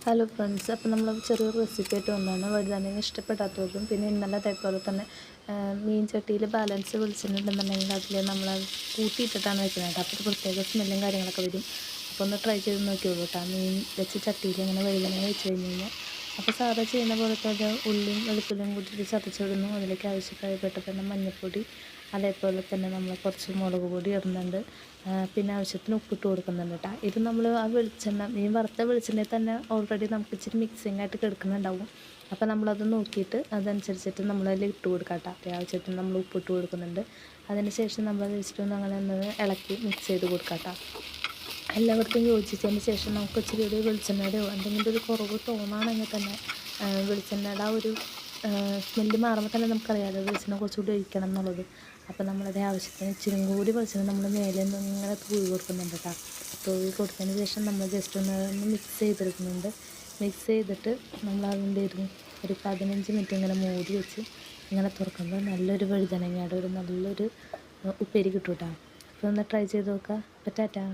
Hello friends, അപ്പോൾ നമ്മൾ ചെറിയൊരു റെസിപ്പി ആയിട്ട് വന്നതാണ്. വഴുതനങ്ങ ഇഷ്ടപ്പെടാത്തവരും പിന്നെ ഇന്നലെ അതേപോലെ തന്നെ മീൻ ചട്ടിയിൽ ബാലൻസ് വെളിച്ചെണ്ണുണ്ടെന്നുണ്ടെങ്കിൽ അതിൽ നമ്മൾ കൂട്ടിയിട്ടിട്ടാണ് വെക്കുന്നത്. അപ്പോൾ ഒരു പ്രത്യേക സ്മെല്ലും കാര്യങ്ങളൊക്കെ വരും. അപ്പോൾ ഒന്ന് ട്രൈ ചെയ്ത് നോക്കിയോളൂ കേട്ടോ. മീൻ വെച്ച് ചട്ടിയിൽ ഇങ്ങനെ വഴുതനങ്ങ വെച്ച് കഴിഞ്ഞ് കഴിഞ്ഞാൽ അപ്പോൾ സാധാ ചെയ്യുന്ന പോലെ തന്നെ ഉള്ളിയും വെളുത്തുള്ളിയും കൂട്ടിയിട്ട് ചതച്ചിടുന്നു. അതിലേക്ക് ആവശ്യമായപ്പെട്ട മഞ്ഞൾപ്പൊടി, അതേപോലെ തന്നെ നമ്മൾ കുറച്ച് മുളക് പൊടി ഇടുന്നുണ്ട്. പിന്നെ ആവശ്യത്തിന് ഉപ്പിട്ട് കൊടുക്കുന്നുണ്ട് കേട്ടോ. ഇത് നമ്മൾ ആ വെളിച്ചെണ്ണ മീൻ വറുത്ത വെളിച്ചെണ്ണയിൽ തന്നെ ഓൾറെഡി നമുക്ക് ഇച്ചിരി മിക്സിങ് ആയിട്ട് കിടക്കുന്നുണ്ടാവും. അപ്പോൾ നമ്മളത് നോക്കിയിട്ട് അതനുസരിച്ചിട്ട് നമ്മളതിൽ ഇട്ട് കൊടുക്കാം കേട്ടോ. അത്യാവശ്യത്തിന് നമ്മൾ ഉപ്പിട്ട് കൊടുക്കുന്നുണ്ട്. അതിന് ശേഷം നമ്മൾ ജസ്റ്റ് അങ്ങനെ ഒന്ന് ഇളക്കി മിക്സ് ചെയ്ത് കൊടുക്കാം കേട്ടോ. എല്ലാവർക്കും യോജിച്ചതിന് ശേഷം നമുക്ക് ഇച്ചിരി ഒരു വെളിച്ചെണ്ണയുടെയോ എന്തെങ്കിലും ഒരു കുറവ് തോന്നുകയാണെങ്കിൽ തന്നെ വെളിച്ചെണ്ണയുടെ ആ ഒരു സ്മെല്ല് മാറുമ്പോൾ തന്നെ നമുക്കറിയാമല്ലോ വെളിച്ചെണ്ണ കുറച്ചുകൂടി ഒഴിക്കണം എന്നുള്ളത്. അപ്പോൾ നമ്മളത് ആവശ്യത്തിന് ഇച്ചിരി കൂടി വെളിച്ചെണ്ണ നമ്മൾ മേലെ നിന്ന് ഇങ്ങനെ തൂവി കൊടുക്കുന്നുണ്ട് കേട്ടോ. തൂവി കൊടുത്തതിന് ശേഷം നമ്മൾ ജസ്റ്റ് ഒന്ന് മിക്സ് ചെയ്തെടുക്കുന്നുണ്ട്. മിക്സ് ചെയ്തിട്ട് നമ്മൾ അതിൻ്റെ ഒരു 15 മിനിറ്റ് ഇങ്ങനെ മൂടി വെച്ച് ഇങ്ങനെ തുറക്കുമ്പോൾ നല്ലൊരു വഴുതനങ്ങയുടെ ഒരു നല്ലൊരു ഉപ്പേരി കിട്ടും കേട്ടോ. അപ്പോൾ ഒന്ന് ട്രൈ ചെയ്ത് നോക്കുക. അപ്പോൾ ടാറ്റാ.